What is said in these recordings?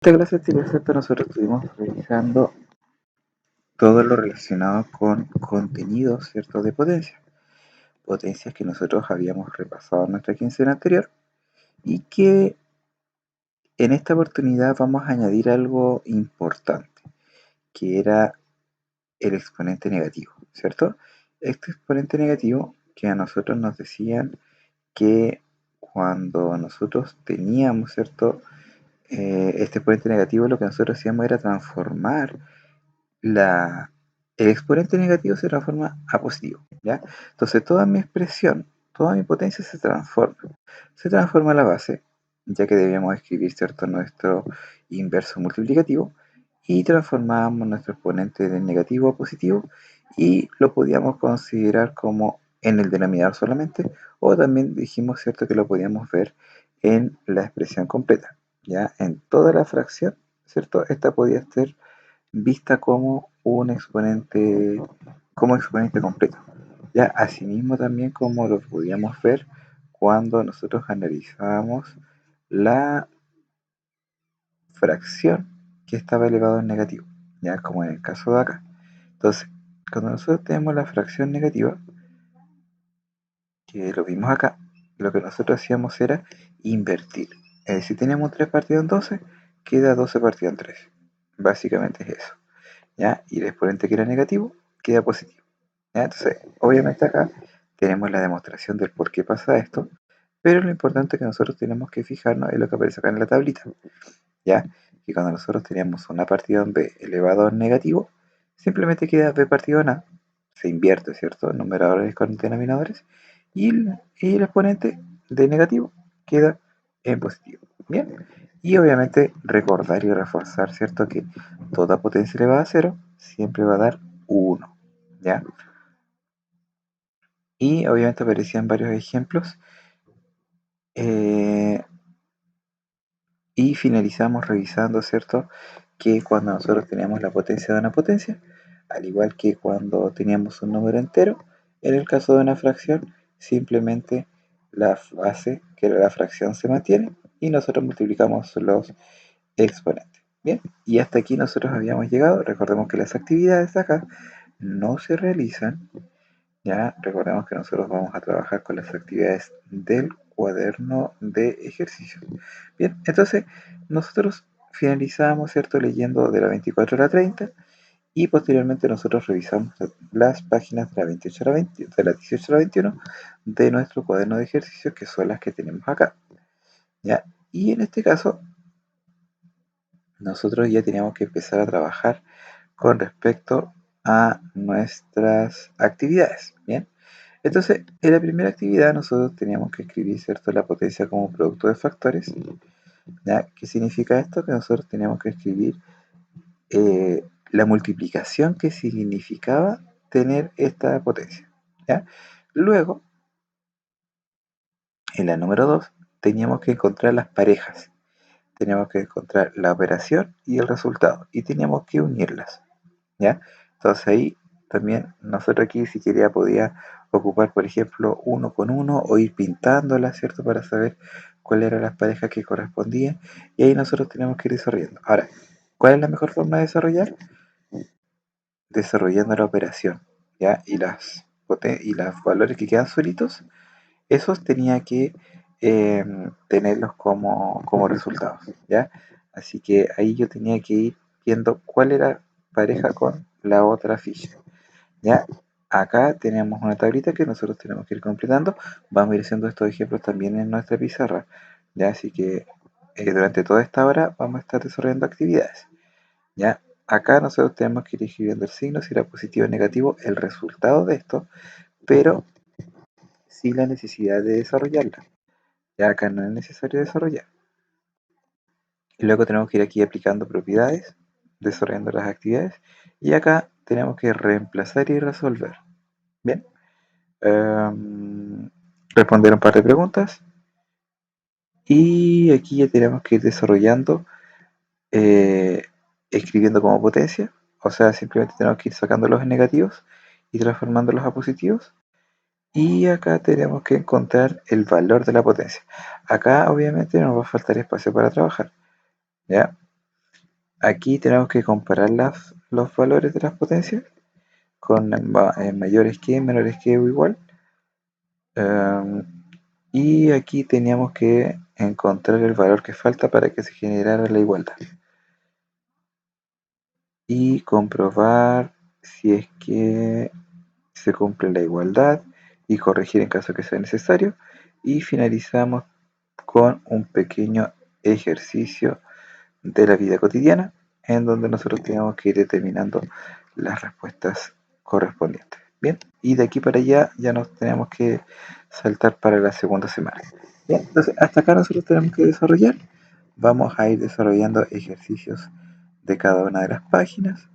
Esta clase de nosotros estuvimos revisando todo lo relacionado con contenidos, ¿cierto? De potencia. Potencias que nosotros habíamos repasado en nuestra quincena anterior y que en esta oportunidad vamos a añadir algo importante, que era el exponente negativo, ¿cierto? Este exponente negativo que a nosotros nos decían que cuando nosotros teníamos, ¿cierto? Este exponente negativo, lo que nosotros hacíamos era transformar el exponente negativo se transforma a positivo, ¿ya? Entonces toda mi expresión, toda mi potencia se transforma a la base, ya que debíamos escribir, ¿cierto?, nuestro inverso multiplicativo, y transformábamos nuestro exponente de negativo a positivo, y lo podíamos considerar como en el denominador solamente, o también dijimos, ¿cierto?, que lo podíamos ver en la expresión completa, ¿ya? En toda la fracción, ¿cierto?, esta podía ser vista como un exponente, como exponente completo. Ya, asimismo también como lo podíamos ver cuando nosotros analizábamos la fracción que estaba elevado en negativo, ya como en el caso de acá. Entonces, cuando nosotros tenemos la fracción negativa, que lo vimos acá, lo que nosotros hacíamos era invertir. Es decir, teníamos 3 partido en 12, queda 12 partido en 3. Básicamente es eso. ¿Ya? Y el exponente que era negativo queda positivo. ¿Ya? Entonces, obviamente acá tenemos la demostración del por qué pasa esto, pero lo importante que nosotros tenemos que fijarnos es lo que aparece acá en la tablita, ¿ya? Que cuando nosotros teníamos una partida en b elevado a negativo, simplemente queda b partido en a, se invierte, ¿cierto? Numeradores con denominadores, y el exponente de negativo queda en positivo. Bien, y obviamente recordar y reforzar, ¿cierto? Que toda potencia elevada a 0 siempre va a dar 1, ¿ya? Y obviamente aparecían varios ejemplos. Y finalizamos revisando, ¿cierto? Que cuando nosotros teníamos la potencia de una potencia, al igual que cuando teníamos un número entero, en el caso de una fracción, simplemente la base, que era la fracción, se mantiene y nosotros multiplicamos los exponentes. Bien, y hasta aquí nosotros habíamos llegado. Recordemos que las actividades de acá no se realizan. Ya recordemos que nosotros vamos a trabajar con las actividades del cuaderno de ejercicio. Bien, entonces nosotros finalizamos, ¿cierto?, leyendo de la 24 a la 30 y posteriormente nosotros revisamos las páginas de la 28 a la 20, de la 18 a la 21 de nuestro cuaderno de ejercicios, que son las que tenemos acá. ¿Ya? Y en este caso, nosotros ya teníamos que empezar a trabajar con respecto a nuestras actividades. Bien. Entonces, en la primera actividad nosotros teníamos que escribir, ¿cierto?, la potencia como producto de factores. ¿Ya? ¿Qué significa esto? Que nosotros teníamos que escribir la multiplicación que significaba tener esta potencia. ¿Ya? Luego, en la número 2, teníamos que encontrar las parejas. Teníamos que encontrar la operación y el resultado. Y teníamos que unirlas. ¿Ya? Entonces ahí también nosotros aquí si quería podía ocupar, por ejemplo, uno con uno o ir pintándolas, ¿cierto? Para saber cuáles eran las parejas que correspondían. Y ahí nosotros tenemos que ir desarrollando. Ahora, ¿cuál es la mejor forma de desarrollar? Desarrollando la operación, ¿ya? Y los valores que quedan solitos, esos tenía que tenerlos como resultados, ¿ya? Así que ahí yo tenía que ir viendo cuál era pareja con la otra ficha, ¿ya? Acá tenemos una tablita que nosotros tenemos que ir completando. Vamos a ir haciendo estos ejemplos también en nuestra pizarra, ¿ya? Así que durante toda esta hora vamos a estar desarrollando actividades, ¿ya? Acá nosotros tenemos que ir escribiendo el signo, si era positivo o negativo, el resultado de esto, pero sin la necesidad de desarrollarla. Ya acá no es necesario desarrollar. Y luego tenemos que ir aquí aplicando propiedades, desarrollando las actividades. Y acá tenemos que reemplazar y resolver. Bien. Responder un par de preguntas. Y aquí ya tenemos que ir desarrollando, eh, escribiendo como potencia. O sea, simplemente tenemos que ir sacando los negativos y transformándolos a positivos. Y acá tenemos que encontrar el valor de la potencia. Acá obviamente nos va a faltar espacio para trabajar, ¿ya? Aquí tenemos que comparar los valores de las potencias con mayores que, menores que o igual. Em, y aquí teníamos que encontrar el valor que falta para que se generara la igualdad. Y comprobar si es que se cumple la igualdad y corregir en caso que sea necesario. Y finalizamos con un pequeño ejercicio de la vida cotidiana en donde nosotros tenemos que ir determinando las respuestas correspondientes. Bien, y de aquí para allá ya nos tenemos que saltar para la segunda semana. Bien, entonces hasta acá nosotros tenemos que desarrollar. Vamos a ir desarrollando ejercicios de cada una de las páginas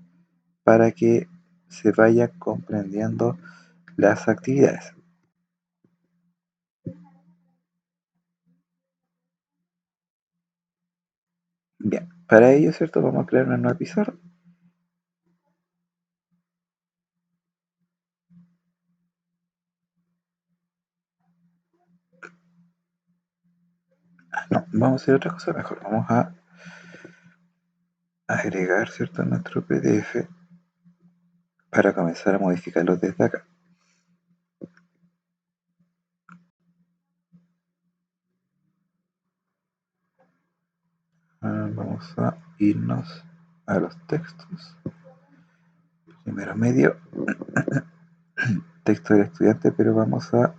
para que se vaya comprendiendo las actividades. Bien, para ello, ¿cierto? Vamos a crear una nueva pizarra. No, vamos a hacer otra cosa mejor. Vamos a agregar, ¿cierto? Nuestro PDF para comenzar a modificarlo desde acá. Vamos a irnos a los textos. Primero medio, texto del estudiante, pero vamos a...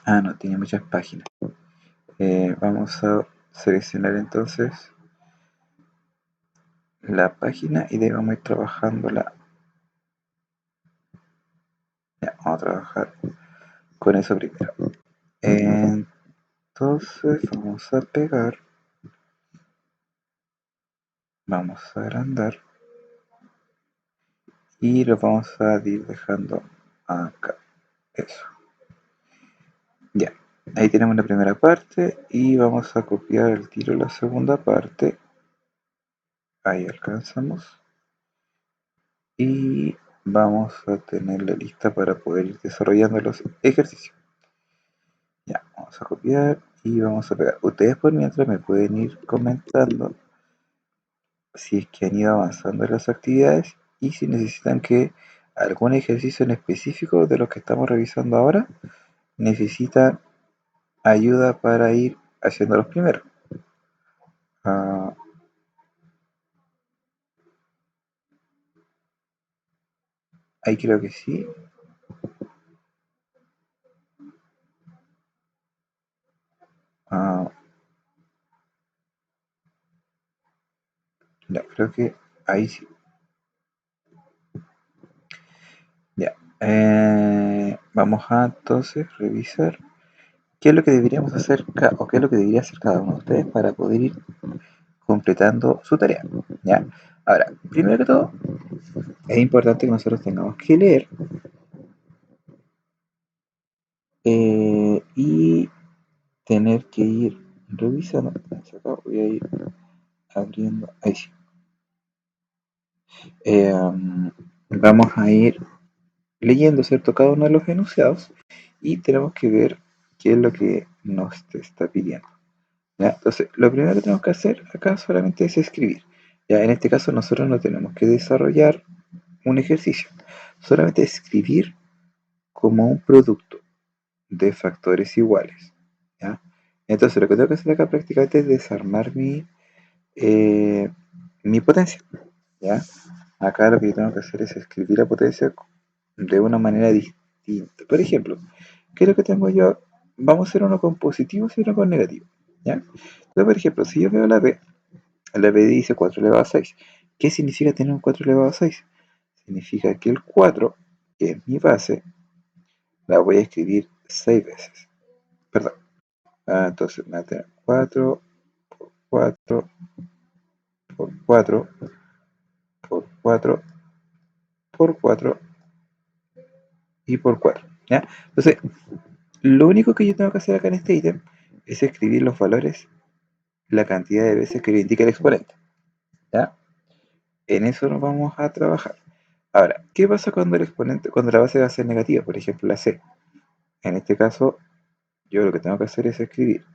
Ah, no, tiene muchas páginas. Vamos a seleccionar entonces la página y de ahí vamos a ir trabajándola. Ya, vamos a trabajar con eso primero. Entonces vamos a pegar, vamos a agrandar y lo vamos a ir dejando acá. Eso. Ya. Ahí tenemos la primera parte y vamos a copiar el tiro la segunda parte. Ahí alcanzamos. Y vamos a tenerla lista para poder ir desarrollando los ejercicios. Ya, vamos a copiar y vamos a pegar. Ustedes por mientras me pueden ir comentando si es que han ido avanzando en las actividades y si necesitan que algún ejercicio en específico de los que estamos revisando ahora necesitan ayuda para ir haciendo los primeros. Ah, ahí creo que sí. Ah, ya, creo que ahí sí. Ya. Vamos a entonces revisar qué es lo que deberíamos hacer o qué es lo que debería hacer cada uno de ustedes para poder ir completando su tarea. ¿Ya? Ahora, primero que todo, es importante que nosotros tengamos que leer y tener que ir revisando. Acá voy a ir abriendo. Ahí sí. Vamos a ir leyendo, ¿cierto? Cada uno de los enunciados y tenemos que ver qué es lo que nos está pidiendo. ¿Ya? Entonces, lo primero que tenemos que hacer acá solamente es escribir. Ya, en este caso nosotros no tenemos que desarrollar un ejercicio, solamente escribir como un producto de factores iguales. ¿Ya? Entonces, lo que tengo que hacer acá prácticamente es desarmar eh, mi potencia. ¿Ya? Acá lo que yo tengo que hacer es escribir la potencia de una manera distinta. Por ejemplo, ¿qué es lo que tengo yo? Vamos a hacer uno con positivos y uno con negativos. ¿Ya? Entonces, por ejemplo, si yo veo la B dice 4 elevado a 6. ¿Qué significa tener un 4 elevado a 6? Significa que el 4, que es mi base, la voy a escribir 6 veces. Perdón. Entonces me va a tener 4 por 4 por 4 por 4 por 4 y por 4. ¿Ya? Entonces, lo único que yo tengo que hacer acá en este ítem es escribir los valores, la cantidad de veces que le indica el exponente. ¿Ya? En eso nos vamos a trabajar. Ahora, ¿qué pasa cuando el exponente, cuando la base va a ser negativa? Por ejemplo, la C. En este caso, yo lo que tengo que hacer es escribir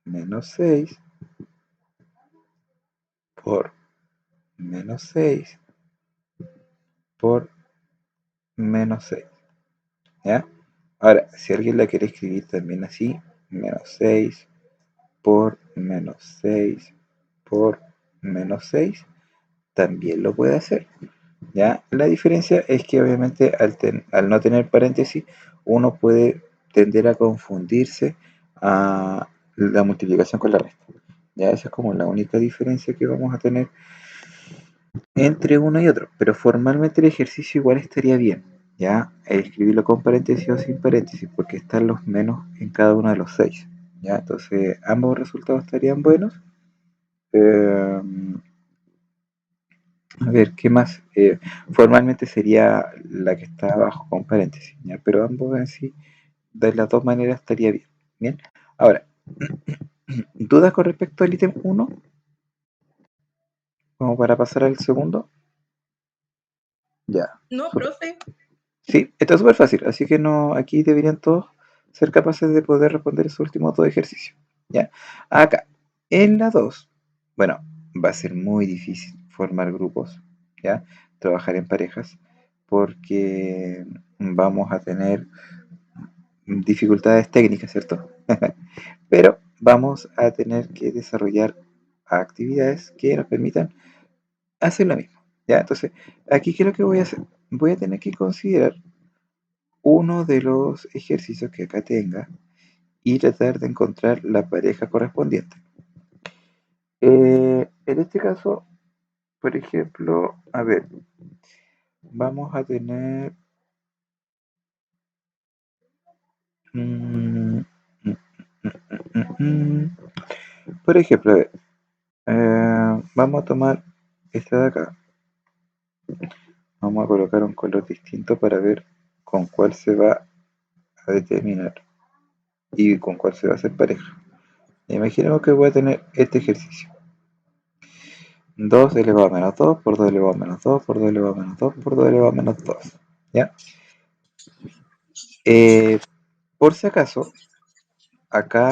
menos 6 por menos 6 por menos 6. ¿Ya? Ahora, si alguien la quiere escribir también así, menos 6 por menos 6 por menos 6, también lo puede hacer. ¿Ya? La diferencia es que obviamente al no tener paréntesis, uno puede tender a confundirse a la multiplicación con la resta. Ya esa es como la única diferencia que vamos a tener entre uno y otro. Pero formalmente el ejercicio igual estaría bien. Ya escribirlo con paréntesis o sin paréntesis, porque están los menos en cada uno de los 6. Ya, entonces ambos resultados estarían buenos. Eh, A ver, ¿qué más? Formalmente sería la que está abajo con paréntesis, ¿ya? Pero ambos en sí, de las dos maneras estaría bien. Bien. Ahora, ¿dudas con respecto al ítem uno? Como para pasar al segundo. Ya. No, profe. Sí, está súper fácil, así que no, aquí deberían todos ser capaces de poder responder esos últimos dos ejercicios. ¿Ya? Acá, en la 2, bueno, va a ser muy difícil formar grupos, ¿ya? Trabajar en parejas, porque vamos a tener dificultades técnicas, ¿cierto? Pero vamos a tener que desarrollar actividades que nos permitan hacer lo mismo, ¿ya? Entonces, aquí, ¿qué es lo que voy a hacer? Voy a tener que considerar uno de los ejercicios que acá tenga y tratar de encontrar la pareja correspondiente. En este caso, por ejemplo, a ver, vamos a tener... mm, mm, por ejemplo, a ver, vamos a tomar esta de acá. Vamos a colocar un color distinto para ver con cuál se va a determinar y con cuál se va a hacer pareja. Imaginemos que voy a tener este ejercicio. 2 elevado a menos 2 por 2 elevado a menos 2 por 2 elevado a menos 2 por 2 elevado a menos 2. ¿Ya? Eh, por si acaso, acá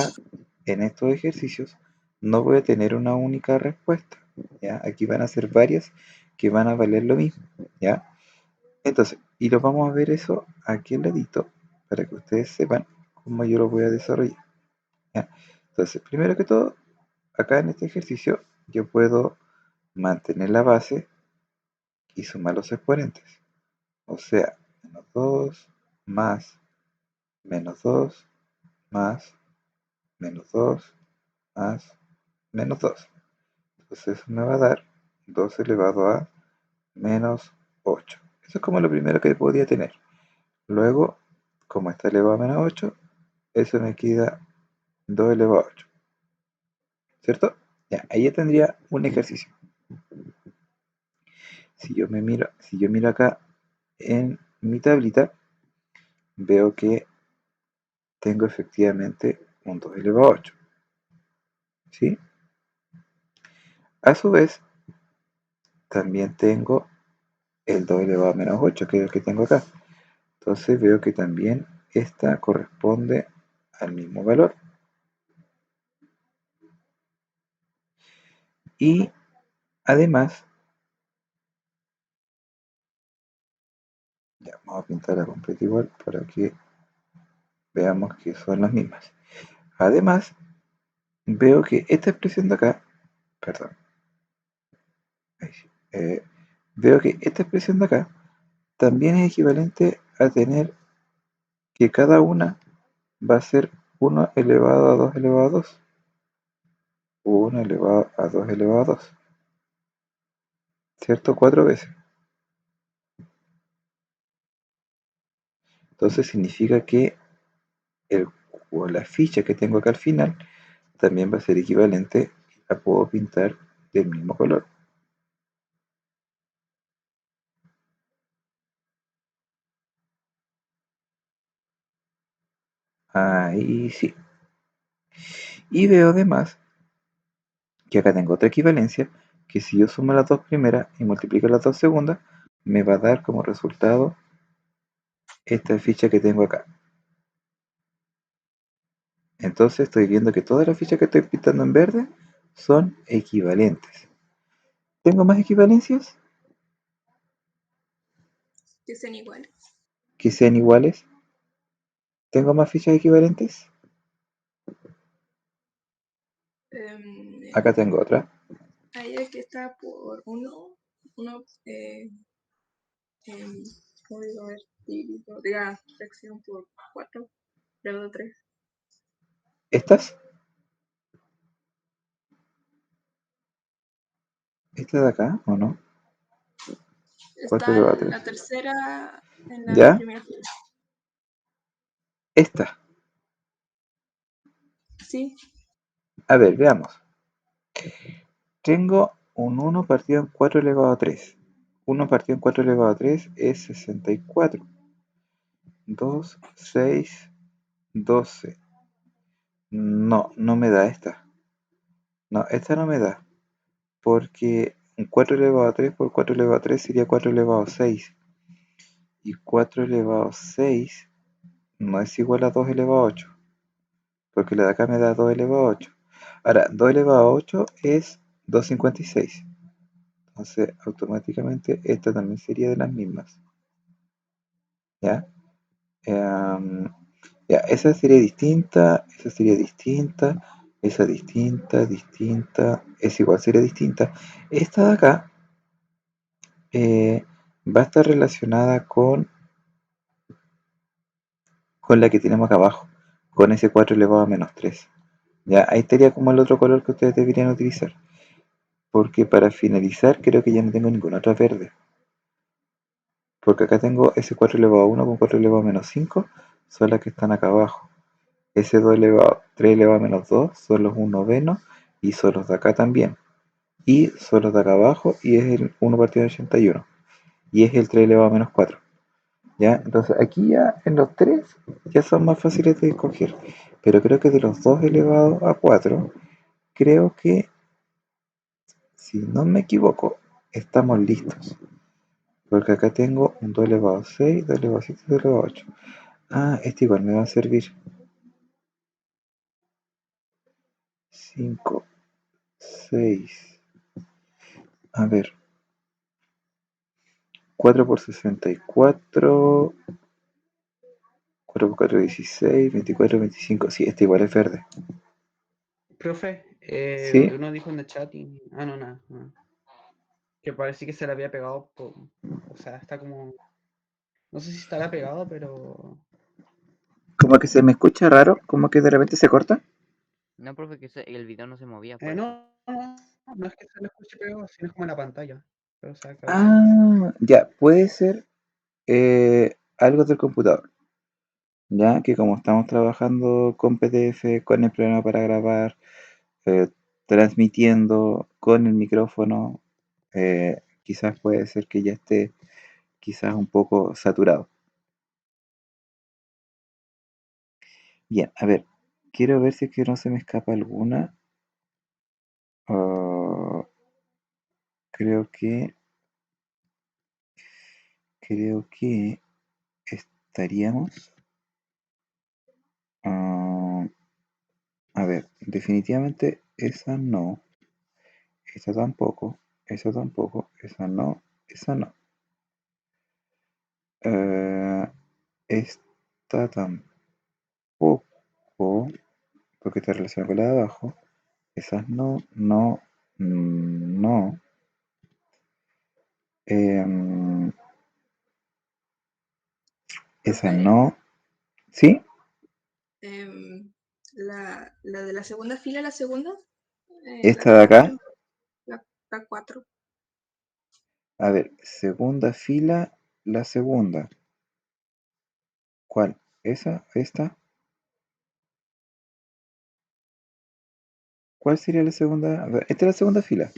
en estos ejercicios no voy a tener una única respuesta. ¿Ya? Aquí van a ser varias que van a valer lo mismo. ¿Ya? Entonces, y lo vamos a ver eso aquí al ladito para que ustedes sepan cómo yo lo voy a desarrollar. ¿Ya? Entonces, primero que todo, acá en este ejercicio yo puedo mantener la base y sumar los exponentes. O sea, menos 2 más menos 2 más menos 2 más menos 2. Entonces eso me va a dar 2 elevado a menos 8. Eso es como lo primero que podía tener. Luego, como está elevado a menos 8, eso me queda 2 elevado a 8. ¿Cierto? Ya, ahí ya tendría un ejercicio. Si yo miro acá en mi tablita, veo que tengo efectivamente un 2 elevado a 8. ¿Sí? A su vez, también tengo el 2 elevado a menos 8, que es el que tengo acá. Entonces veo que también esta corresponde al mismo valor. Y además, ya vamos a pintarla completa igual para que veamos que son las mismas. Además, veo que esta expresión de acá, perdón, eh, veo que esta expresión de acá también es equivalente a tener que cada una va a ser 1 elevado a 2 elevado a 2. 1 elevado a 2 elevado a 2. ¿Cierto? 4 veces. Entonces significa que el, o la ficha que tengo acá al final también va a ser equivalente y la puedo pintar del mismo color. Ahí sí. Y veo además que acá tengo otra equivalencia, que si yo sumo las dos primeras y multiplico las dos segundas, me va a dar como resultado esta ficha que tengo acá. Entonces estoy viendo que todas las fichas que estoy pintando en verde son equivalentes. ¿Tengo más equivalencias Que sean iguales. que sean iguales? ¿Tengo más fichas equivalentes? Acá tengo otra. Ahí es que está por uno em, código vertido, diga, sección por 4, grado 3. ¿Estas? ¿Esta de acá o no? 4 Está elevado a 3. la tercera en la ¿Ya? primera fila. Esta. Sí, A ver, veamos. Tengo un 1 partido en 4 elevado a 3. 1 partido en 4 elevado a 3 es 64. 2, 6, 12. No, no me da esta. No, esta no me da. Porque un 4 elevado a 3 por 4 elevado a 3 sería 4 elevado a 6. Y 4 elevado a 6 no es igual a 2 elevado a 8. Porque la de acá me da 2 elevado a 8. Ahora, 2 elevado a 8 es 256. Entonces, automáticamente esta también sería de las mismas. ¿Ya? Em, ya, esa sería distinta, esa sería distinta, esa distinta, distinta, es igual, sería distinta. Esta de acá va a estar relacionada con la que tenemos acá abajo, con ese 4 elevado a menos 3. Ya, ahí estaría como el otro color que ustedes deberían utilizar. Porque para finalizar creo que ya no tengo ninguna otra verde. Porque acá tengo ese 4 elevado a 1 con 4 elevado a menos 5, son las que están acá abajo. Ese 2 elevado, 3 elevado a menos 2 son los 1 novenos y son los de acá también. Y son los de acá abajo y es el 1 partido de 81. Y es el 3 elevado a menos 4. ¿Ya? Entonces aquí ya en los 3 ya son más fáciles de escoger. Pero creo que de los 2 elevados a 4, creo que, si no me equivoco, estamos listos. Porque acá tengo un 2 elevado a 6, 2 elevado a 7, 2 elevado a 8. Ah, este igual me va a servir. 5, 6. A ver, 4 por 64. 4 por 4, 16. 24, 25. Sí, este igual es verde. Profe, ¿Sí? uno dijo en el chat y... Ah, no, nada. Que parece que se le había pegado. O sea, está como... No sé si estará pegado, pero... Como que se me escucha raro, como que de repente se corta. No, profe, que el video no se movía por eso. No es que se le escuche pegado, sino es como en la pantalla. Pero, o sea, claro. Ah, ya, puede ser algo del computador. Ya que como estamos trabajando con PDF, con el programa para grabar, eh, transmitiendo con el micrófono, quizás puede ser que ya esté quizás un poco saturado. Bien, a ver, quiero ver si es que no se me escapa alguna. Ah, creo que creo que estaríamos. ah, a ver, definitivamente esa no, esa tampoco, esa no, esa no. Eh, esta tampoco, porque está relacionada con la de abajo. Esas no, no, no. Em, esa profe, no. ¿Sí? la de la segunda fila, la segunda, la Esta de acá. 4, la 4. A ver, segunda fila, la segunda. ¿Cuál? ¿Esa? ¿Esta? ¿Cuál sería la segunda? A ver, esta es la segunda fila.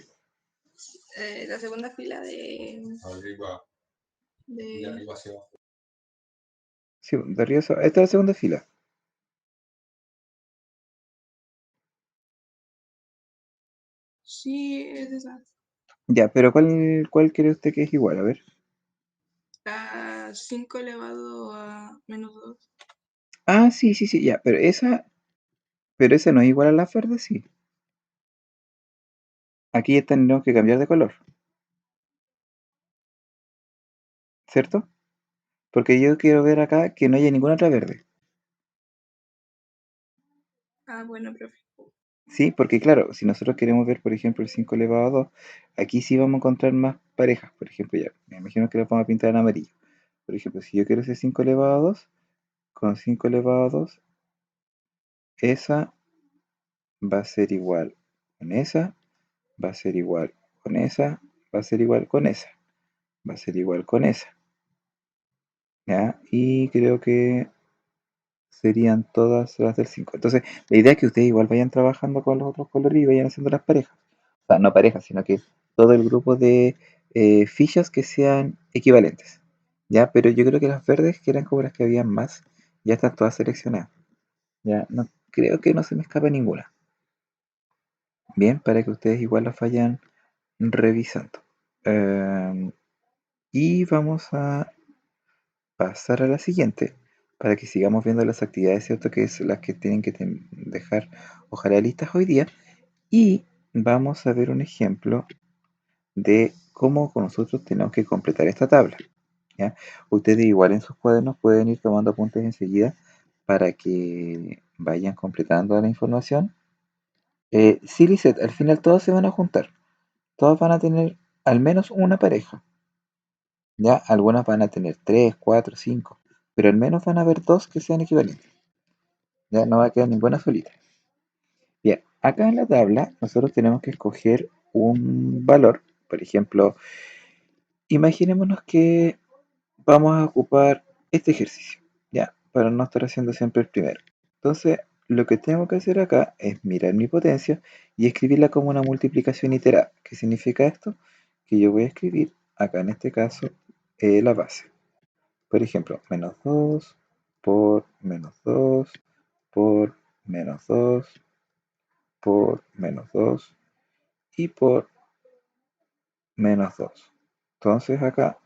La segunda fila de arriba hacia abajo. Sí, de arriba, esta es la segunda fila. Sí, es esa. Ya, pero ¿cuál cree usted que es igual? A ver. La 5 elevado a menos 2. Ah, sí, sí, sí, ya, pero esa Pero ese no es igual a las verdes, sí. Aquí ya tenemos que cambiar de color, ¿cierto? Porque yo quiero ver acá que no haya ninguna otra verde. Ah, bueno, profe. Sí, porque claro, si nosotros queremos ver, por ejemplo, el 5 elevado a 2, aquí sí vamos a encontrar más parejas. Por ejemplo, ya, me imagino que las vamos a pintar en amarillo. Por ejemplo, si yo quiero ese 5 elevado a 2, con 5 elevado a 2, esa va a ser igual con esa, va a ser igual con esa, va a ser igual con esa, va a ser igual con esa. ¿Ya? Y creo que serían todas las del 5. Entonces, la idea es que ustedes igual vayan trabajando con los otros colores y vayan haciendo las parejas. O sea, no parejas, sino que todo el grupo de fichas que sean equivalentes. ¿Ya? Pero yo creo que las verdes, que eran como las que habían más, ya están todas seleccionadas. Ya, no, creo que no se me escapa ninguna. Bien, para que ustedes igual las vayan revisando. Y vamos a pasar a la siguiente para que sigamos viendo las actividades, ¿cierto? Que es las que tienen que dejar, ojalá listas hoy día. Y vamos a ver un ejemplo de cómo nosotros tenemos que completar esta tabla. ¿Ya? Ustedes igual en sus cuadernos pueden ir tomando apuntes enseguida para que vayan completando la información. Sí, Lisette, al final todos se van a juntar. Todos van a tener al menos una pareja. ¿Ya? Algunas van a tener 3, 4, 5, pero al menos van a haber dos que sean equivalentes. Ya no va a quedar ninguna solita. Bien, acá en la tabla nosotros tenemos que escoger un valor. Por ejemplo, imaginémonos que vamos a ocupar este ejercicio, ya, para no estar haciendo siempre el primero. Entonces, lo que tengo que hacer acá es mirar mi potencia y escribirla como una multiplicación iterada. ¿Qué significa esto? Que yo voy a escribir acá en este caso la base. Por ejemplo, menos 2 por menos 2 por menos 2 por menos 2 y por menos 2. Entonces acá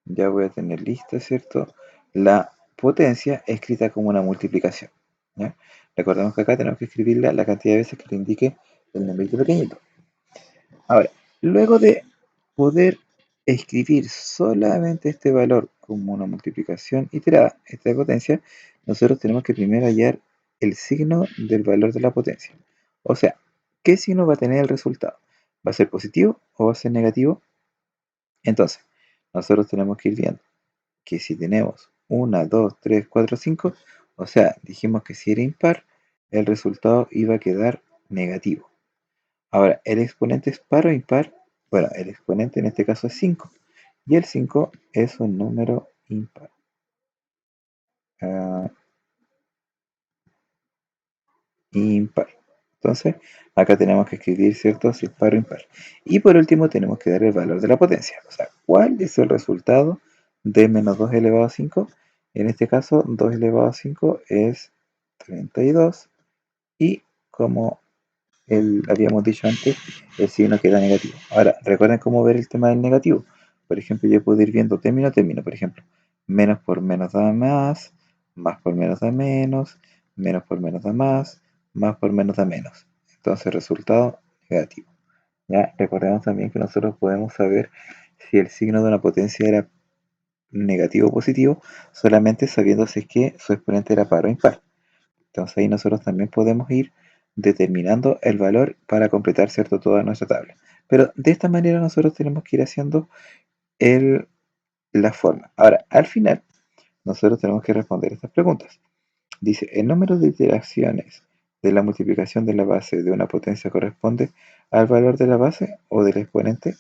ya voy a tener lista, ¿cierto? La potencia escrita como una multiplicación. ¿Ya? Recordemos que acá tenemos que escribirla la cantidad de veces que le indique el numerito pequeñito. Ahora, luego de poder escribir solamente este valor como una multiplicación iterada, esta de potencia, nosotros tenemos que primero hallar el signo del valor de la potencia. O sea, ¿qué signo va a tener el resultado? ¿Va a ser positivo o va a ser negativo? Entonces, nosotros tenemos que ir viendo que si tenemos 1, 2, 3, 4, 5, o sea, dijimos que si era impar, el resultado iba a quedar negativo. Ahora, ¿el exponente es par o impar? Bueno, el exponente en este caso es 5. Y el 5 es un número impar. Ah, impar. Entonces, acá tenemos que escribir, ¿cierto? Si es par o impar. Y por último, tenemos que dar el valor de la potencia. O sea, ¿cuál es el resultado de menos 2 elevado a 5? En este caso, 2 elevado a 5 es 32. Y como habíamos dicho antes, el signo queda negativo. Ahora, recuerden cómo ver el tema del negativo. Por ejemplo, yo puedo ir viendo término a término. Por ejemplo, menos por menos da más por menos da menos por menos da más por menos da menos. Entonces, resultado negativo. Ya, recordemos también que nosotros podemos saber si el signo de una potencia era negativo o positivo solamente sabiendo si es que su exponente era par o impar. Entonces ahí nosotros también podemos ir determinando el valor para completar, ¿cierto?, toda nuestra tabla. Pero de esta manera nosotros tenemos que ir haciendo el, la forma. Ahora, al final, nosotros tenemos que responder estas preguntas. Dice, ¿el número de iteraciones de la multiplicación de la base de una potencia corresponde al valor de la base o del exponente?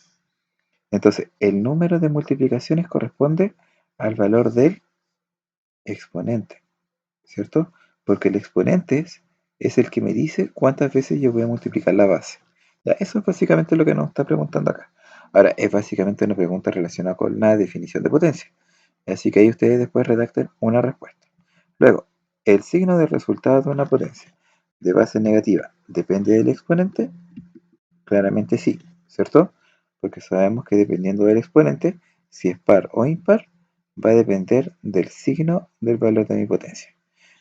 Entonces, el número de multiplicaciones corresponde al valor del exponente. ¿Cierto? Porque el exponente es el que me dice cuántas veces yo voy a multiplicar la base. Ya, eso es básicamente lo que nos está preguntando acá. Ahora, es básicamente una pregunta relacionada con la definición de potencia. Así que ahí ustedes después redacten una respuesta. Luego, ¿el signo del resultado de una potencia de base negativa depende del exponente? Claramente sí, ¿cierto? Porque sabemos que dependiendo del exponente, si es par o impar, va a depender del signo del valor de mi potencia.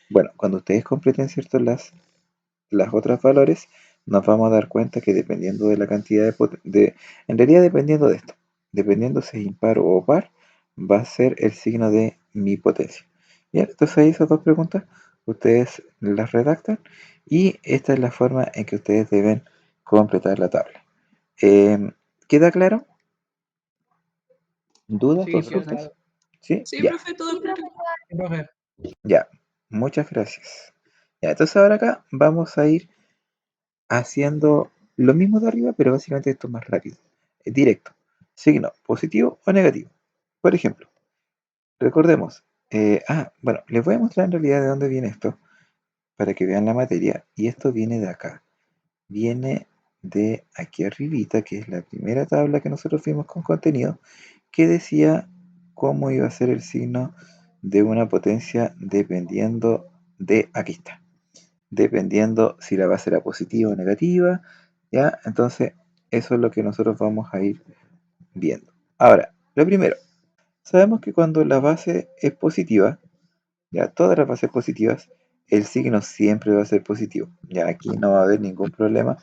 Bueno, cuando ustedes completen, ¿cierto?, las las otras valores, nos vamos a dar cuenta que dependiendo de la cantidad en realidad dependiendo de esto, dependiendo si es impar o par, va a ser el signo de mi potencia. Bien, entonces ahí esas dos preguntas, ustedes las redactan y esta es la forma en que ustedes deben completar la tabla. ¿Queda claro? ¿Dudas, Sí, consultas? claro. ¿Sí? Sí, Ya. profe, todo claro. Profe. Ya, muchas gracias. Ya, entonces ahora acá vamos a ir haciendo lo mismo de arriba, pero básicamente esto es más rápido. Es directo. Signo positivo o negativo. Por ejemplo, recordemos. Bueno, les voy a mostrar en realidad de dónde viene esto, para que vean la materia. Y esto viene de acá. Viene de aquí arribita, que es la primera tabla que nosotros vimos con contenido, que decía cómo iba a ser el signo de una potencia dependiendo de, aquí está, dependiendo si la base era positiva o negativa, ¿ya? Entonces, eso es lo que nosotros vamos a ir viendo. Ahora, lo primero, sabemos que cuando la base es positiva, ya todas las bases positivas, el signo siempre va a ser positivo. Ya aquí no va a haber ningún problema,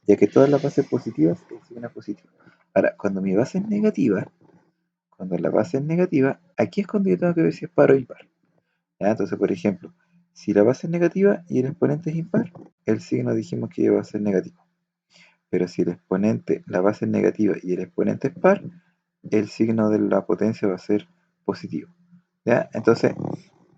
ya que todas las bases positivas, el signo es positivo. Ahora, cuando mi base es negativa, cuando la base es negativa, aquí es cuando yo tengo que ver si es par o impar. ¿Ya? Entonces, por ejemplo, si la base es negativa y el exponente es impar, el signo dijimos que va a ser negativo. Pero si el exponente, la base es negativa y el exponente es par, el signo de la potencia va a ser positivo. ¿Ya? Entonces,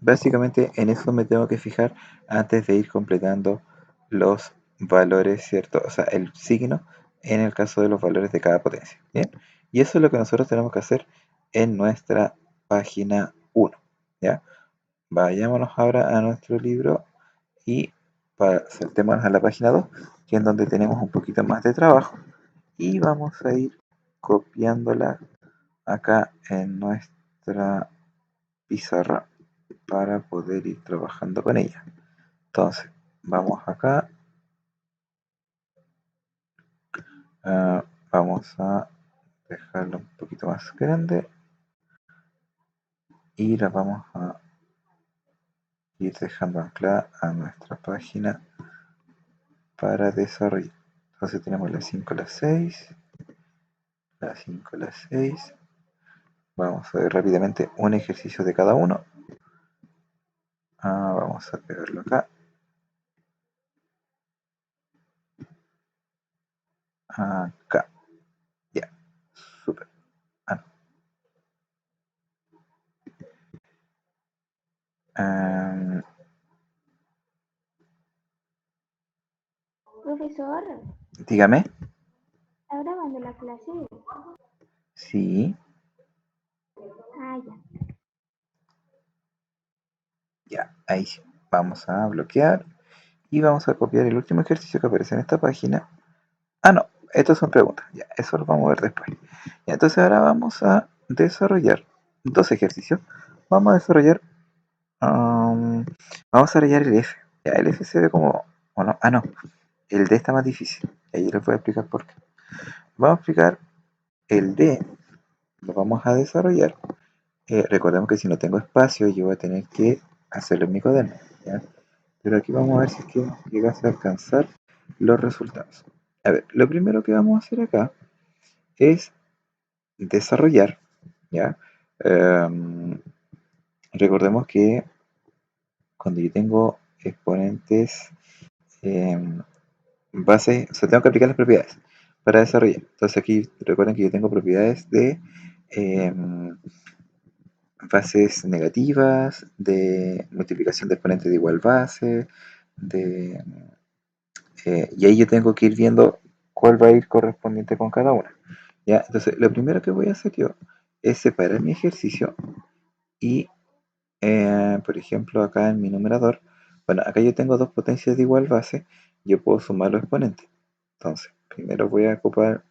básicamente en eso me tengo que fijar antes de ir completando los valores, ¿cierto? O sea, el signo en el caso de los valores de cada potencia. ¿Bien? Y eso es lo que nosotros tenemos que hacer en nuestra página 1. ¿Ya? Vayámonos ahora a nuestro libro y saltémonos a la página 2, que es donde tenemos un poquito más de trabajo. Y vamos a ir copiándola acá en nuestra pizarra para poder ir trabajando con ella. Entonces, vamos acá. Vamos a dejarlo un poquito más grande y la vamos a ir dejando anclada a nuestra página para desarrollar. Entonces tenemos las 5, las 6, las 5, las 6. Vamos a ver rápidamente un ejercicio de cada uno. Vamos a pegarlo acá. Acá. Ya. Súper. No. Profesor, Dígame. ¿está grabando la clase? Sí. Ya. Ya. Ahí sí. Vamos a bloquear. Y vamos a copiar el último ejercicio que aparece en esta página. No. Estas son preguntas. Ya. Eso lo vamos a ver después. Ya, entonces ahora vamos a desarrollar dos ejercicios. Vamos a desarrollar. Vamos a desarrollar el F. Ya, el F se ve como. ¿O no? No. El D está más difícil. Ahí les voy a explicar por qué. Vamos a explicar el D. Lo vamos a desarrollar. Recordemos que si no tengo espacio, yo voy a tener que hacerlo en mi cuaderno. ¿Ya? Pero aquí vamos a ver si es que llegas a alcanzar los resultados. A ver, lo primero que vamos a hacer acá es desarrollar. ¿Ya? Em, Recordemos que cuando yo tengo exponentes bases, o sea, tengo que aplicar las propiedades para desarrollar. Entonces aquí recuerden que yo tengo propiedades de bases negativas, de multiplicación de exponentes de igual base, de, y ahí yo tengo que ir viendo cuál va a ir correspondiente con cada una. ¿Ya? Entonces, lo primero que voy a hacer yo es separar mi ejercicio y, por ejemplo, acá en mi numerador, bueno, acá yo tengo dos potencias de igual base, yo puedo sumar los exponentes. Entonces, primero voy a copiar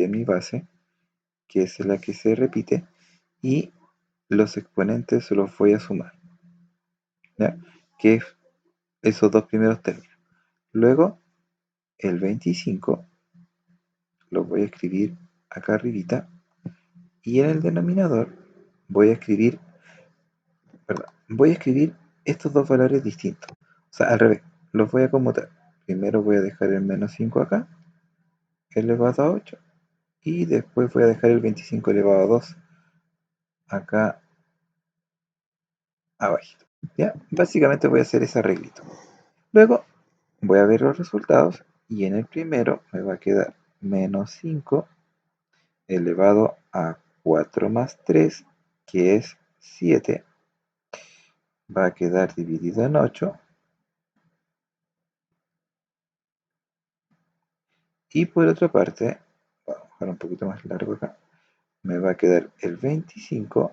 mi base, que es la que se repite, y los exponentes los voy a sumar, ¿ya? Que es esos dos primeros términos. Luego, el 25 lo voy a escribir acá arribita, y en el denominador voy a escribir, perdón, voy a escribir estos dos valores distintos. O sea, al revés, los voy a conmutar. primero voy a dejar el menos 5 acá, elevado a 8, y después voy a dejar el 25 elevado a 2 acá abajo. ¿Ya? Básicamente voy a hacer ese arreglito. Luego voy a ver los resultados y en el primero me va a quedar menos 5 elevado a 4 más 3, que es 7, va a quedar dividido en 8. Y por otra parte, vamos a dejar un poquito más largo acá, me va a quedar el 25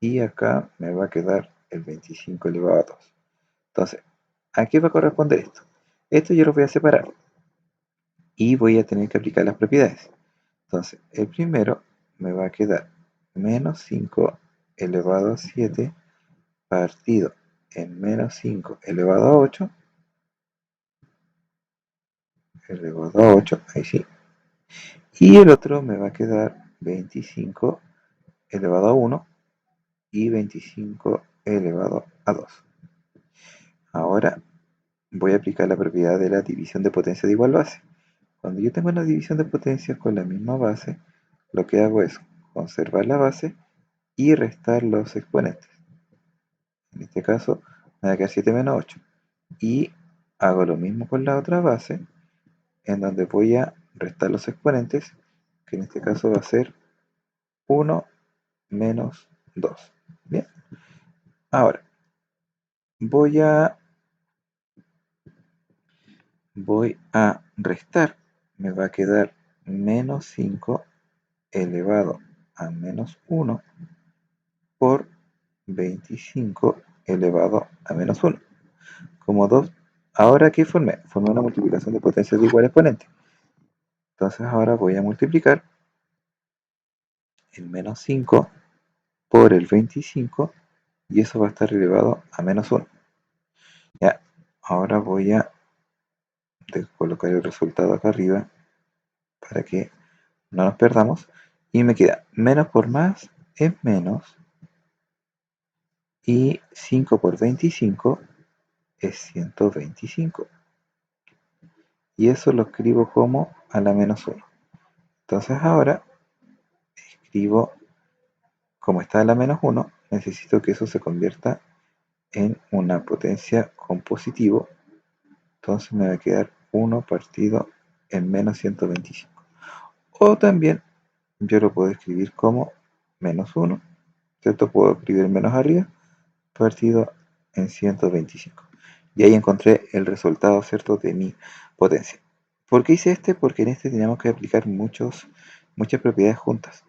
y acá me va a quedar el 25 elevado a 2. Entonces, ¿a qué va a corresponder esto? Esto yo lo voy a separar y voy a tener que aplicar las propiedades. Entonces, el primero me va a quedar menos 5 elevado a 7 partido en menos 5 elevado a 8, elevado a 8, ahí sí. Y el otro me va a quedar 25 elevado a 1 y 25 elevado a 2. Ahora voy a aplicar la propiedad de la división de potencia de igual base. Cuando yo tengo una división de potencias con la misma base, lo que hago es conservar la base y restar los exponentes. En este caso me va a quedar 7 menos 8. Y hago lo mismo con la otra base, en donde voy a restar los exponentes, que en este caso va a ser 1 menos 2. Bien, ahora voy a restar. Me va a quedar menos 5 elevado a menos 1 por 25 elevado a menos 1. Como 2, ahora ¿qué formé? Formé una multiplicación de potencias de igual exponente. Entonces ahora voy a multiplicar el menos 5 por el 25 y eso va a estar elevado a menos 1. Ya, ahora voy a colocar el resultado acá arriba para que no nos perdamos. Y me queda menos por más es menos. Y 5 por 25 es 125. Y eso lo escribo como a la menos 1. Entonces ahora escribo, como está a la menos 1, necesito que eso se convierta en una potencia con positivo. Entonces me va a quedar 1 partido en menos 125. O también yo lo puedo escribir como menos 1, ¿cierto? Puedo escribir menos arriba, partido en 125. Y ahí encontré el resultado, ¿cierto?, de mi potencia. ¿Por qué hice este? Porque en este teníamos que aplicar muchas propiedades juntas.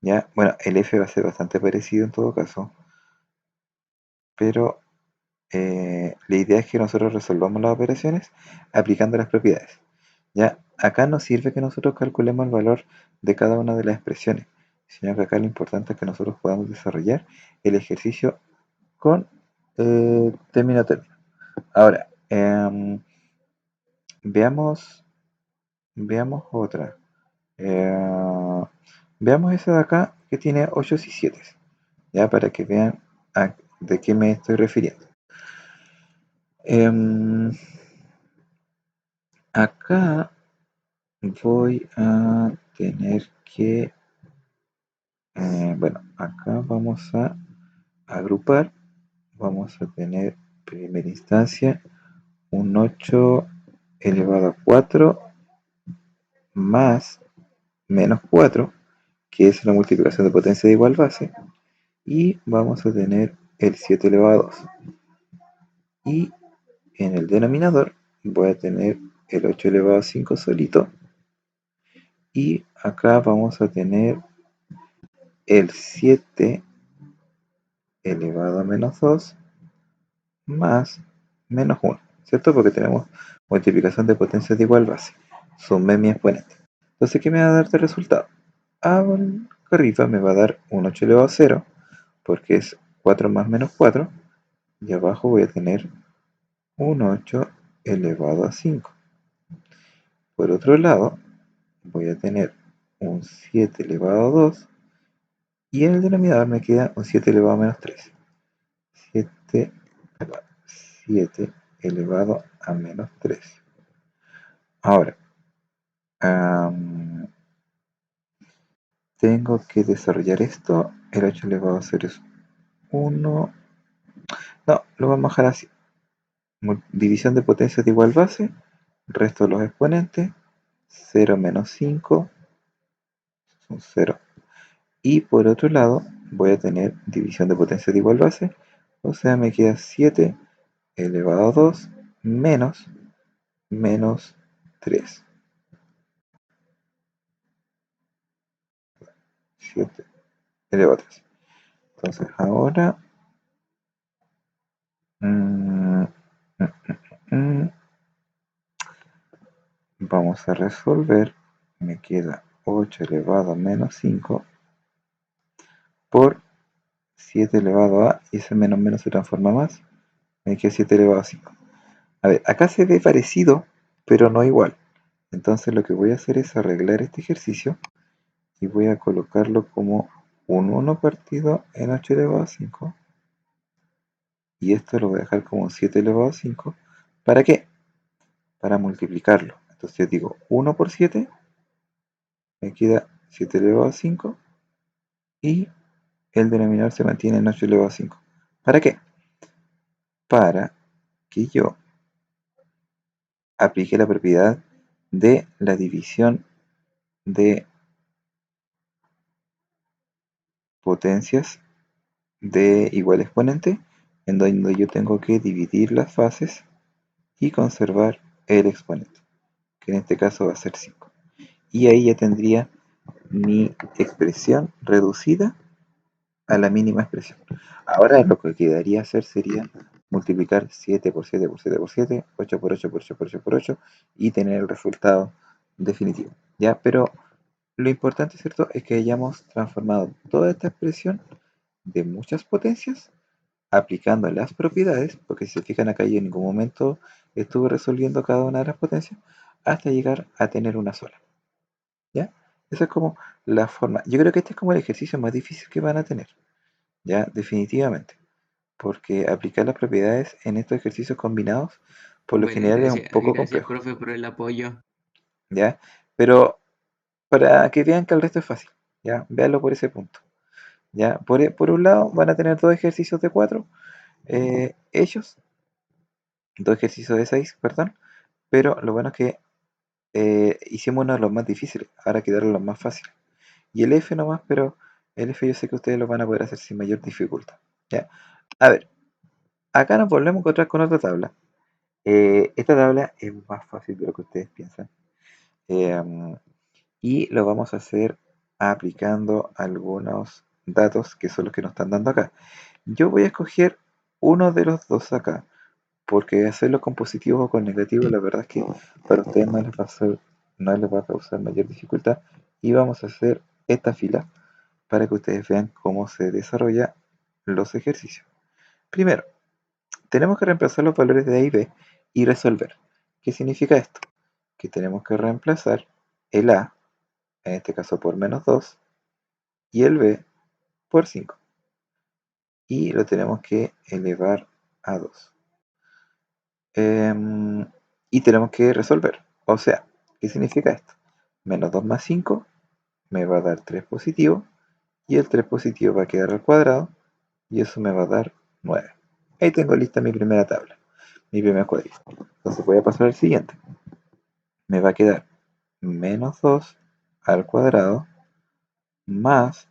¿Ya? Bueno, el F va a ser bastante parecido en todo caso, pero la idea es que nosotros resolvamos las operaciones aplicando las propiedades. ¿Ya? Acá no sirve que nosotros calculemos el valor de cada una de las expresiones, sino que acá lo importante es que nosotros podamos desarrollar el ejercicio con término a término. Ahora, veamos otra. Veamos esa de acá que tiene 8 y 7, ya para que vean de qué me estoy refiriendo. Acá voy a tener que, bueno, acá vamos a agrupar, vamos a tener en primera instancia un 8 elevado a 4 más menos 4, que es la multiplicación de potencia de igual base, y vamos a tener el 7 elevado a 2. Y en el denominador voy a tener el 8 elevado a 5 solito, y acá vamos a tener el 7 elevado a menos 2 más menos 1, ¿cierto? Porque tenemos multiplicación de potencias de igual base. Sumé mi exponente. Entonces, ¿qué me va a dar de resultado? Arriba me va a dar un 8 elevado a 0, porque es 4 más menos 4, y abajo voy a tener un 8 elevado a 5. Por otro lado, voy a tener un 7 elevado a 2, y en el denominador me queda un 7 elevado a menos 3. 7 elevado a menos 3. Ahora, tengo que desarrollar esto. El 8 elevado a 0 es 1. No, lo vamos a dejar así. División de potencias de igual base. Resto de los exponentes. 0 menos 5 son 0. Y por otro lado, voy a tener división de potencias de igual base. O sea, me queda 7 elevado a 2 menos 3. 7 elevado a 3. Entonces ahora vamos a resolver. Me queda 8 elevado a menos 5 por 7 elevado a, y ese menos menos se transforma más. Me queda 7 elevado a 5. A ver, acá se ve parecido, pero no igual. Entonces lo que voy a hacer es arreglar este ejercicio y voy a colocarlo como un 1 partido en 8 elevado a 5. Y esto lo voy a dejar como un 7 elevado a 5. ¿Para qué? Para multiplicarlo. Entonces yo digo 1 por 7, me queda 7 elevado a 5 y el denominador se mantiene en 8 elevado a 5. ¿Para qué? Para que yo aplique la propiedad de la división de potencias de igual exponente, en donde yo tengo que dividir las fases y conservar el exponente, que en este caso va a ser 5. Y ahí ya tendría mi expresión reducida a la mínima expresión. Ahora lo que quedaría hacer sería multiplicar 7 por 7 por 7 por 7, 8 por 8 por 8 por 8 por 8 y tener el resultado definitivo. ¿Ya? Pero lo importante, ¿cierto?, es que hayamos transformado toda esta expresión de muchas potencias aplicando las propiedades, porque si se fijan acá yo en ningún momento estuve resolviendo cada una de las potencias hasta llegar a tener una sola. ¿Ya? Esa es como la forma. Yo creo que este es como el ejercicio más difícil que van a tener. ¿Ya? Definitivamente. Porque aplicar las propiedades en estos ejercicios combinados, por lo Bueno, general es un poco gracias, complejo. profe, por el apoyo. ¿Ya? Pero para que vean que el resto es fácil. ¿Ya? Véanlo por ese punto. ¿Ya? Por un lado van a tener dos ejercicios de 4 hechos, dos ejercicios de 6, perdón, pero lo bueno es que hicimos uno de los más difíciles, ahora quedaron los más fáciles. Y el F nomás, pero el F yo sé que ustedes lo van a poder hacer sin mayor dificultad. ¿Ya? A ver, acá nos volvemos a encontrar con otra tabla. Esta tabla es más fácil de lo que ustedes piensan. Y lo vamos a hacer aplicando algunos datos que son los que nos están dando acá. Yo voy a escoger uno de los dos acá, porque hacerlo con positivos o con negativos, la verdad es que para ustedes no les va a causar mayor dificultad. Y vamos a hacer esta fila para que ustedes vean cómo se desarrollan los ejercicios. Primero, tenemos que reemplazar los valores de A y B y resolver. ¿Qué significa esto? Que tenemos que reemplazar el A, en este caso por menos 2, y el B por 5. Y lo tenemos que elevar a 2. Y tenemos que resolver. O sea, ¿qué significa esto? Menos 2 más 5 me va a dar 3 positivo, y el 3 positivo va a quedar al cuadrado, y eso me va a dar 9. Ahí tengo lista mi primera tabla, mi primer cuadrito. Entonces voy a pasar al siguiente. Me va a quedar menos 2 al cuadrado más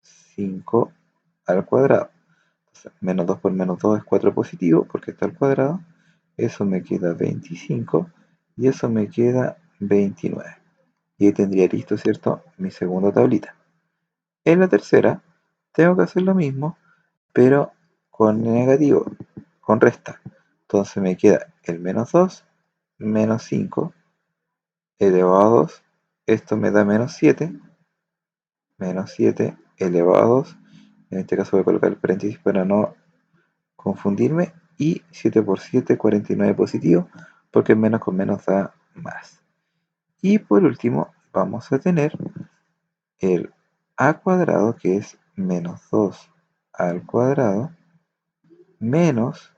5 al cuadrado. Entonces, menos 2 por menos 2 es 4 positivo porque está al cuadrado. Eso me queda 25 y eso me queda 29. Y ahí tendría listo, ¿cierto?, mi segunda tablita. En la tercera tengo que hacer lo mismo, pero con negativo, con resta. Entonces me queda el menos 2 menos 5 elevado a 2. Esto me da menos 7 elevado a 2. En este caso voy a colocar el paréntesis para no confundirme. Y 7 por 7, 49 positivo, porque menos con menos da más. Y por último vamos a tener el a cuadrado, que es menos 2 al cuadrado, menos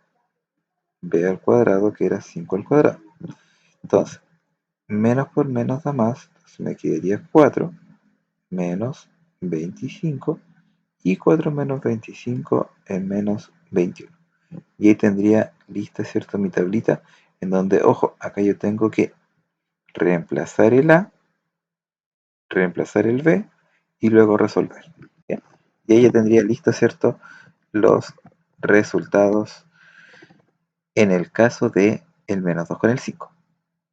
b al cuadrado, que era 5 al cuadrado. Entonces, menos por menos da más, entonces me quedaría 4 menos 25, y 4 menos 25 es menos 21. Y ahí tendría lista, ¿cierto?, mi tablita, en donde, ojo, acá yo tengo que reemplazar el A, reemplazar el B, y luego resolver. ¿Bien? Y ahí ya tendría listo, ¿cierto?, los resultados en el caso de el menos 2 con el 5.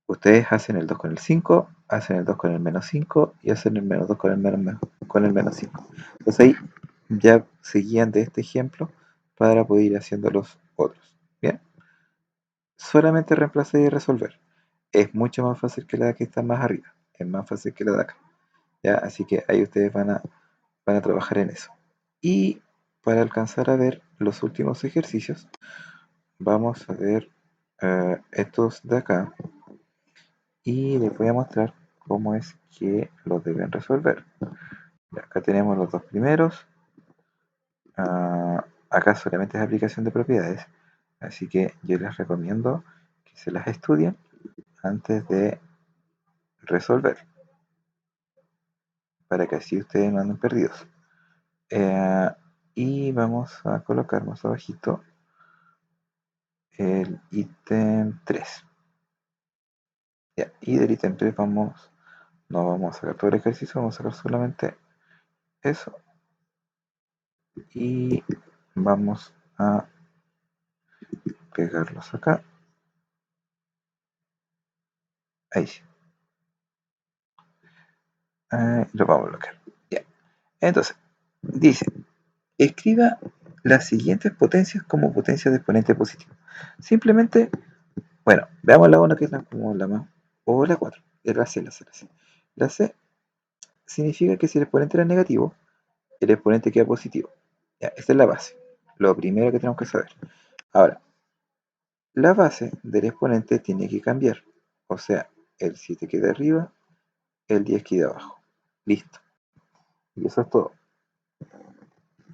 Ustedes hacen el 2 con el 5, hacen el 2 con el menos 5 y hacen el menos 2 con el menos 5. Entonces ahí ya se guían de este ejemplo para poder ir haciendo los otros. Bien, solamente reemplazar y resolver. Es mucho más fácil que la que está más arriba. Es más fácil que la de acá. ¿Ya? Así que ahí ustedes van a trabajar en eso. Y para alcanzar a ver los últimos ejercicios, vamos a ver estos de acá. Y les voy a mostrar cómo es que los deben resolver. Ya, acá tenemos los dos primeros. Acá solamente es aplicación de propiedades, así que yo les recomiendo que se las estudien antes de resolver, para que así ustedes no anden perdidos. Y vamos a colocar más abajito el ítem 3. Ya, y del ítem 3 no vamos a sacar todo el ejercicio, vamos a sacar solamente eso. Y vamos a pegarlos acá. Ahí sí. Lo vamos a bloquear. Ya. Entonces, dice, escriba las siguientes potencias como potencias de exponente positivo. Simplemente, bueno, veamos la 1 que es como la más, o la 4, es la C, la C, la C. La C significa que si el exponente era negativo, el exponente queda positivo. Ya, esta es la base, lo primero que tenemos que saber. Ahora, la base del exponente tiene que cambiar, o sea, el 7 queda arriba, el 10 queda abajo. Listo. Y eso es todo.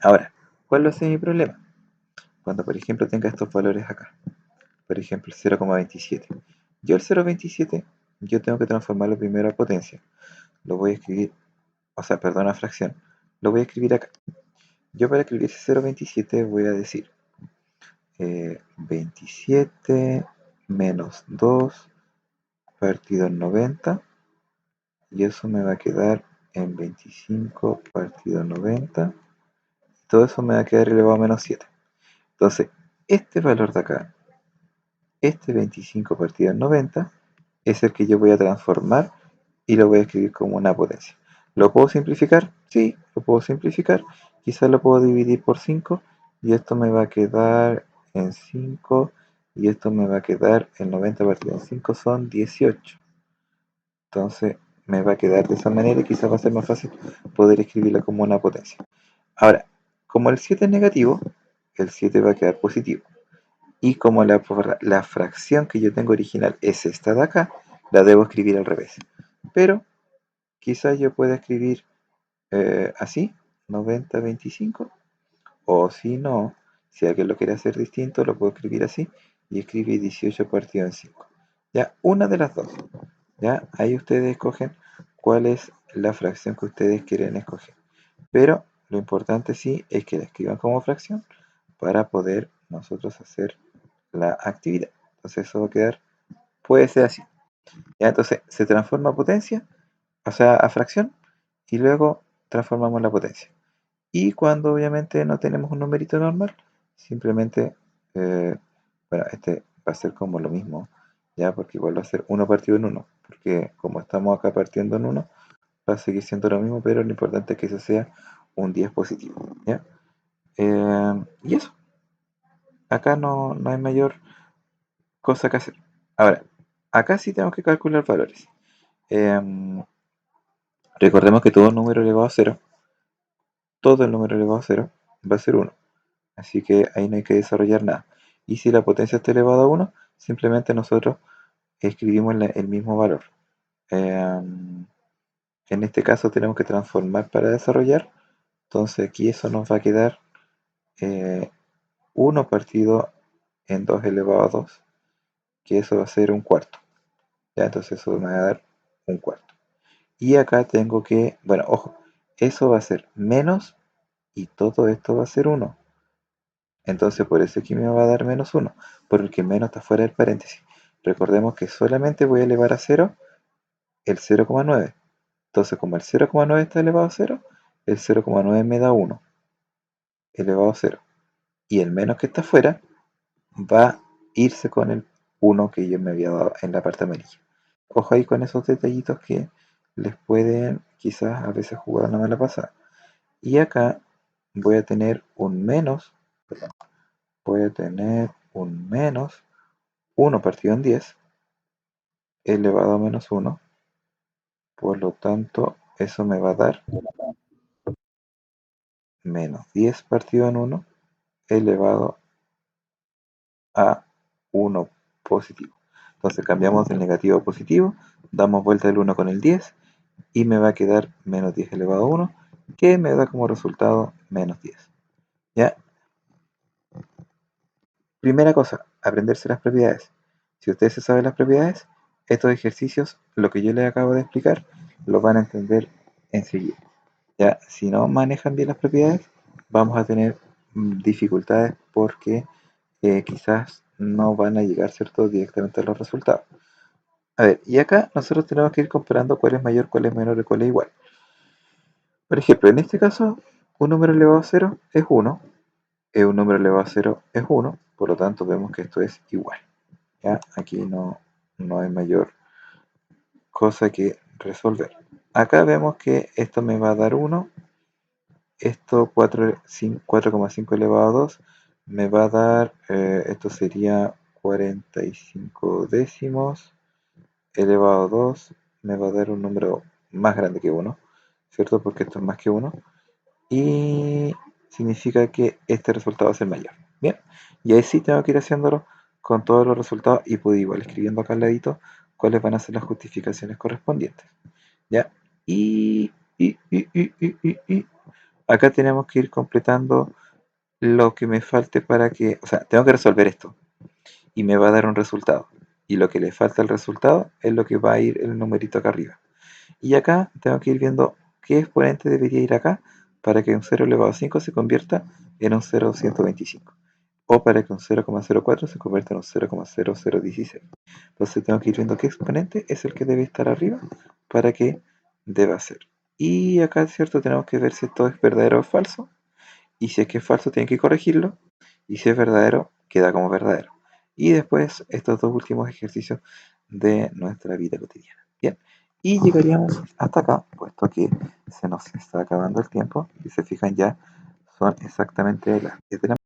Ahora, ¿cuál va a ser mi problema? Cuando, por ejemplo, tenga estos valores acá. Por ejemplo, 0,27. Yo el 0,27, yo tengo que transformarlo primero a potencia. Lo voy a escribir, o sea, perdón, a fracción. Lo voy a escribir acá. Yo para escribir ese 0,27 voy a decir 27 menos 2 partido en 90. Y eso me va a quedar en 25 partido en 90. Y todo eso me va a quedar elevado a menos 7. Entonces, este valor de acá, este 25 partido en 90, es el que yo voy a transformar y lo voy a escribir como una potencia. ¿Lo puedo simplificar? Sí, lo puedo simplificar. Quizás lo puedo dividir por 5 y esto me va a quedar en 5 y esto me va a quedar en 90 partido en 5 son 18. Entonces me va a quedar de esa manera y quizás va a ser más fácil poder escribirla como una potencia. Ahora, como el 7 es negativo, el 7 va a quedar positivo. Y como la fracción que yo tengo original es esta de acá, la debo escribir al revés. Pero quizás yo pueda escribir así, 90-25. O si no, si alguien lo quiere hacer distinto, lo puedo escribir así y escribir 18 partido en 5. Ya, una de las dos. Ya, ahí ustedes escogen cuál es la fracción que ustedes quieren escoger. Pero lo importante sí es que la escriban como fracción para poder nosotros hacer la actividad. Entonces eso va a quedar, puede ser así. Ya, entonces se transforma a potencia, o sea, a fracción, y luego transformamos la potencia. Y cuando obviamente no tenemos un numerito normal, simplemente, bueno, este va a ser como lo mismo, ya, porque igual va a ser 1 partido en 1, porque como estamos acá partiendo en 1, va a seguir siendo lo mismo, pero lo importante es que eso sea un 10 positivo, ¿ya? Y eso, acá no hay mayor cosa que hacer. Ahora, acá sí tenemos que calcular valores. Recordemos que todo número elevado a 0, todo el número elevado a 0 va a ser 1. Así que ahí no hay que desarrollar nada. Y si la potencia está elevada a 1, simplemente nosotros escribimos el mismo valor. En este caso tenemos que transformar para desarrollar. Entonces aquí eso nos va a quedar 1 partido en 2 elevado a 2, que eso va a ser un cuarto. Ya, entonces eso me va a dar un cuarto. Y acá tengo que, bueno, ojo, eso va a ser menos y todo esto va a ser 1. Entonces por eso aquí me va a dar menos 1, porque menos está fuera del paréntesis. Recordemos que solamente voy a elevar a 0 el 0,9. Entonces como el 0,9 está elevado a 0, el 0,9 me da 1 elevado a 0. Y el menos que está fuera va a irse con el 1 que yo me había dado en la parte amarilla. Ojo ahí con esos detallitos que les pueden quizás a veces jugar una mala pasada. Y acá voy a tener un menos, perdón, voy a tener un menos 1 partido en 10 elevado a menos 1. Por lo tanto, eso me va a dar menos 10 partido en 1 elevado a 1 positivo. Entonces cambiamos del negativo a positivo, damos vuelta el 1 con el 10 y me va a quedar menos 10 elevado a 1, que me da como resultado menos 10. ¿Ya? Primera cosa, aprenderse las propiedades. Si ustedes se saben las propiedades, estos ejercicios, lo que yo les acabo de explicar, lo van a entender enseguida. ¿Ya? Si no manejan bien las propiedades, vamos a tener dificultades porque quizás no van a llegar, ¿cierto?, directamente a los resultados. A ver, y acá nosotros tenemos que ir comparando cuál es mayor, cuál es menor y cuál es igual. Por ejemplo, en este caso, un número elevado a 0 es 1, un número elevado a 0 es 1, por lo tanto vemos que esto es igual. ¿Ya? Aquí no hay mayor cosa que resolver. Acá vemos que esto me va a dar 1, esto 4,5 elevado a 2 me va a dar, esto sería 45 décimos elevado a 2, me va a dar un número más grande que 1, ¿cierto? Porque esto es más que 1. Y significa que este resultado va a ser mayor. Bien, y ahí sí tengo que ir haciéndolo con todos los resultados y puedo igual escribiendo acá al ladito cuáles van a ser las justificaciones correspondientes. ¿Ya? Y acá tenemos que ir completando lo que me falte para que, o sea, tengo que resolver esto y me va a dar un resultado. Y lo que le falta al resultado es lo que va a ir el numerito acá arriba. Y acá tengo que ir viendo qué exponente debería ir acá para que un 0 elevado a 5 se convierta en un 0,125. O para que un 0,04 se convierta en un 0,0016. Entonces tengo que ir viendo qué exponente es el que debe estar arriba para que deba ser. Y acá, ¿cierto? Tenemos que ver si esto es verdadero o falso. Y si es que es falso, tienen que corregirlo. Y si es verdadero, queda como verdadero. Y después estos dos últimos ejercicios de nuestra vida cotidiana. Bien, y llegaríamos hasta acá, puesto que se nos está acabando el tiempo. Y se fijan ya, son exactamente las 10 de la